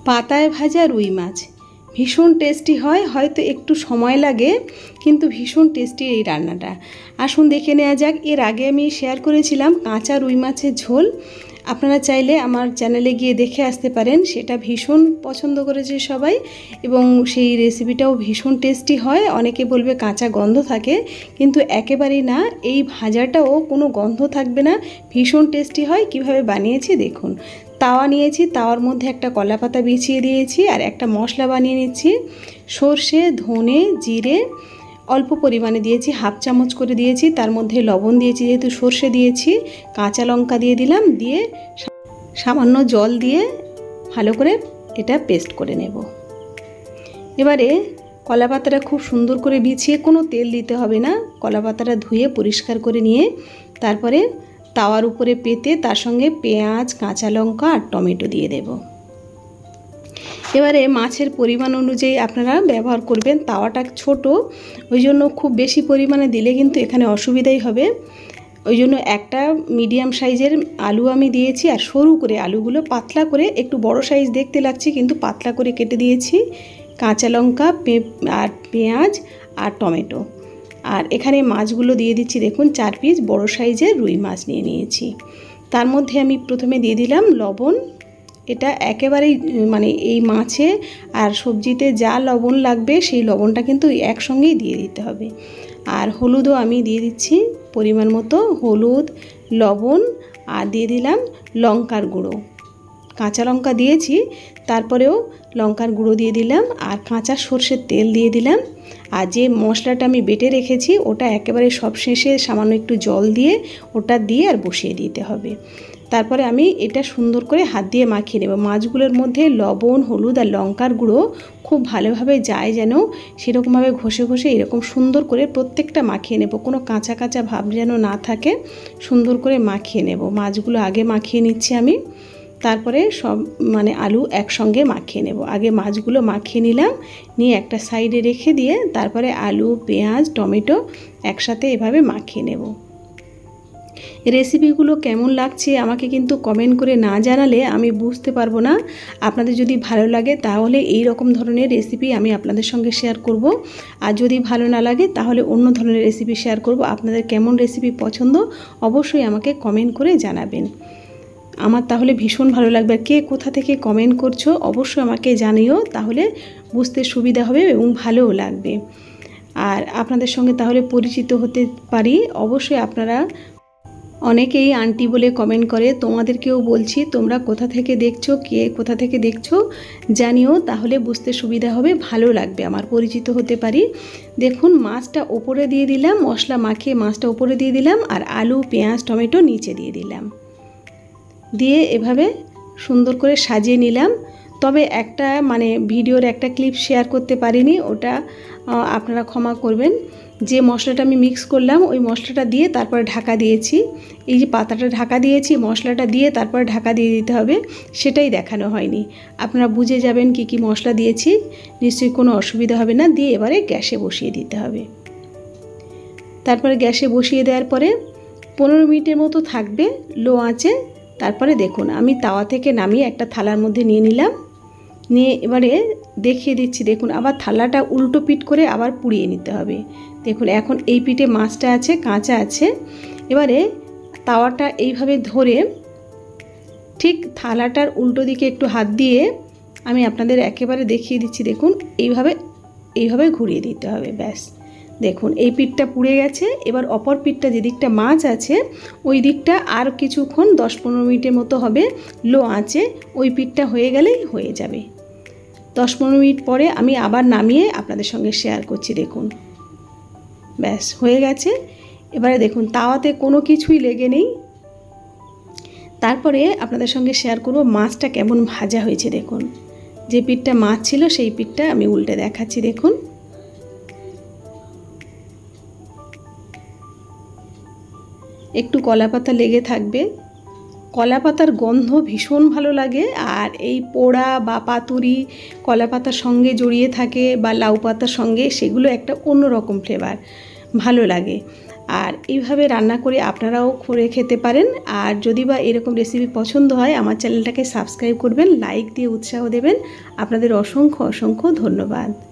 পাতায় ভাজা রুই মাছ ভীষণ টেস্টি হয়, হয়তো একটু সময় লাগে কিন্তু ভীষণ টেস্টি এই রান্নাটা। আসুন দেখে নেওয়া যাক। এর আগে আমি শেয়ার করেছিলাম কাঁচা রুই মাছের ঝোল, আপনারা চাইলে আমার চ্যানেলে গিয়ে দেখে আসতে পারেন। সেটা ভীষণ পছন্দ করেছে সবাই এবং সেই রেসিপিটাও ভীষণ টেস্টি হয়। অনেকে বলবে কাঁচা গন্ধ থাকে, কিন্তু একেবারেই না, এই ভাজাটাও কোনো গন্ধ থাকবে না, ভীষণ টেস্টি হয়। কিভাবে বানিয়েছি দেখুন। তাওয়া নিয়েছি, তাওয়ার মধ্যে একটা কলা পাতা বিছিয়ে দিয়েছি আর একটা মশলা বানিয়ে নিচ্ছি। সর্ষে, ধনে, জিরে অল্প পরিমাণে দিয়েছি, হাফ চামচ করে দিয়েছি। তার মধ্যে লবণ দিয়েছি, যেহেতু সর্ষে দিয়েছি। কাঁচা লঙ্কা দিয়ে দিলাম, দিয়ে সামান্য জল দিয়ে ভালো করে এটা পেস্ট করে নেব। এবারে কলা পাতাটা খুব সুন্দর করে বিছিয়ে, কোনো তেল দিতে হবে না, কলা পাতাটা ধুয়ে পরিষ্কার করে নিয়ে তারপরে তাওয়ার উপরে পেতে তার সঙ্গে পেঁয়াজ, কাঁচা লঙ্কা আর টমেটো দিয়ে দেব। এবারে মাছের পরিমাণ অনুযায়ী আপনারা ব্যবহার করবেন। তাওয়াটা ছোট, ওই জন্য খুব বেশি পরিমাণে দিলে কিন্তু এখানে অসুবিধাই হবে। ওই জন্য একটা মিডিয়াম সাইজের আলু আমি দিয়েছি, আর সরু করে আলুগুলো পাতলা করে, একটু বড় সাইজ দেখতে লাগছে কিন্তু পাতলা করে কেটে দিয়েছি। কাঁচা লঙ্কা আর পেঁয়াজ আর টমেটো, আর এখানে মাছগুলো দিয়ে দিচ্ছি। দেখুন 4 পিস বড় সাইজের রুই মাছ নিয়ে নিয়েছি। তার মধ্যে আমি প্রথমে দিয়ে দিলাম লবণ। এটা একেবারেই মানে এই মাছে আর সবজিতে যা লবণ লাগবে সেই লবণটা কিন্তু একসঙ্গেই দিয়ে দিতে হবে। আর হলুদও আমি দিয়ে দিচ্ছি পরিমাণ মতো, হলুদ, লবণ, আর দিয়ে দিলাম লঙ্কার গুঁড়ো। কাঁচা লঙ্কা দিয়েছি, তারপরেও লঙ্কার গুঁড়ো দিয়ে দিলাম, আর কাঁচা সর্ষের তেল দিয়ে দিলাম। আর যে মশলাটা আমি বেটে রেখেছি ওটা একেবারে সব শেষে সামান্য একটু জল দিয়ে ওটা দিয়ে আর বসিয়ে দিতে হবে। তারপরে আমি এটা সুন্দর করে হাত দিয়ে মাখিয়ে নেব। মাছগুলোর মধ্যে লবণ, হলুদ আর লঙ্কার গুঁড়ো খুব ভালোভাবে যায়, যেন সেরকমভাবে ঘষে ঘষে এরকম সুন্দর করে প্রত্যেকটা মাখিয়ে নেব। কোনো কাঁচা কাঁচা ভাব যেন না থাকে, সুন্দর করে মাখিয়ে নেব। মাছগুলো আগে মাখিয়ে নিচ্ছি আমি, তারপরে সব মানে আলু একসঙ্গে মাখিয়ে নেব। আগে মাছগুলো মাখিয়ে নিলাম, নিয়ে একটা সাইডে রেখে দিয়ে তারপরে আলু, পেঁয়াজ, টমেটো একসাথে এভাবে মাখিয়ে নেব। রেসিপিগুলো কেমন লাগছে আমাকে কিন্তু কমেন্ট করে না জানালে আমি বুঝতে পারবো না। আপনাদের যদি ভালো লাগে তাহলে এই রকম ধরনের রেসিপি আমি আপনাদের সঙ্গে শেয়ার করব, আর যদি ভালো না লাগে তাহলে অন্য ধরনের রেসিপি শেয়ার করব। আপনাদের কেমন রেসিপি পছন্দ অবশ্যই আমাকে কমেন্ট করে জানাবেন, আমার তাহলে ভীষণ ভালো লাগবে। কে কোথা থেকে কমেন্ট করছো অবশ্যই আমাকে জানিও, তাহলে বুঝতে সুবিধা হবে এবং ভালোও লাগবে। আর আপনাদের সঙ্গে তাহলে পরিচিত হতে পারি। অবশ্যই আপনারা অনেকেই আন্টি বলে কমেন্ট করে, তোমাদেরকেও বলছি তোমরা কোথা থেকে দেখছো, কে কোথা থেকে দেখছো জানিও, তাহলে বুঝতে সুবিধা হবে, ভালো লাগবে, আমার পরিচিত হতে পারি। দেখুন মাছটা ওপরে দিয়ে দিলাম, মশলা মাখিয়ে মাছটা ওপরে দিয়ে দিলাম, আর আলু, পেঁয়াজ, টমেটো নিচে দিয়ে দিলাম। দিয়ে এভাবে সুন্দর করে সাজিয়ে নিলাম। তবে একটা মানে ভিডিওর একটা ক্লিপ শেয়ার করতে পারিনি, ওটা আপনারা ক্ষমা করবেন। যে মশলাটা আমি মিক্স করলাম ওই মশলাটা দিয়ে তারপরে ঢাকা দিয়েছি। এই যে পাতাটা ঢাকা দিয়েছি, মশলাটা দিয়ে তারপরে ঢাকা দিয়ে দিতে হবে, সেটাই দেখানো হয়নি। আপনারা বুঝে যাবেন কি কি মশলা দিয়েছি, নিশ্চয়ই কোনো অসুবিধা হবে না। দিয়ে এবারে গ্যাসে বসিয়ে দিতে হবে। তারপরে গ্যাসে বসিয়ে দেওয়ার পরে 15 মিনিটের মতো থাকবে লো আঁচে। তারপরে দেখুন আমি তাওয়া থেকে নামিয়ে একটা থালার মধ্যে নিয়ে নিলাম, নিয়ে এবারে দেখিয়ে দিচ্ছি। দেখুন আবার থালাটা উল্টো পিঠ করে আবার পুড়িয়ে নিতে হবে। দেখুন এখন এই পিঠে মাছটা আছে, কাঁচা আছে। এবারে তাওয়াটা এইভাবে ধরে ঠিক থালাটার উল্টো দিকে একটু হাত দিয়ে আমি আপনাদের একেবারে দেখিয়ে দিচ্ছি। দেখুন এইভাবে ঘুরিয়ে দিতে হবে, ব্যাস। দেখুন এই পিঠটা পুড়ে গেছে। এবার অপর পিঠটা যে দিকটা মাছ আছে ওই দিকটা আর কিছুক্ষণ 10-15 মিনিটের মতো হবে লো আঁচে, ওই পিঠটা হয়ে গেলেই হয়ে যাবে। 10-15 মিনিট পরে আমি আবার নামিয়ে আপনাদের সঙ্গে শেয়ার করছি। দেখুন ব্যাস হয়ে গেছে। এবারে দেখুন তাওয়াতে কোনো কিছুই লেগে নেই। তারপরে আপনাদের সঙ্গে শেয়ার করব মাছটা কেমন ভাজা হয়েছে। দেখুন যে পিঠটা মাছ ছিল সেই পিঠটা আমি উল্টে দেখাচ্ছি। দেখুন একটু কলা পাতা লেগে থাকবে, কলা পাতার গন্ধ ভীষণ ভালো লাগে। আর এই পোড়া বা পাতুরি কলা পাতার সঙ্গে জড়িয়ে থাকে বা লাউ পাতার সঙ্গে, সেগুলো একটা অন্যরকম ফ্লেভার, ভালো লাগে। আর এইভাবে রান্না করে আপনারাও করে খেতে পারেন। আর যদি বা এরকম রেসিপি পছন্দ হয় আমার চ্যানেলটাকে সাবস্ক্রাইব করবেন, লাইক দিয়ে উৎসাহ দেবেন। আপনাদের অসংখ্য অসংখ্য ধন্যবাদ।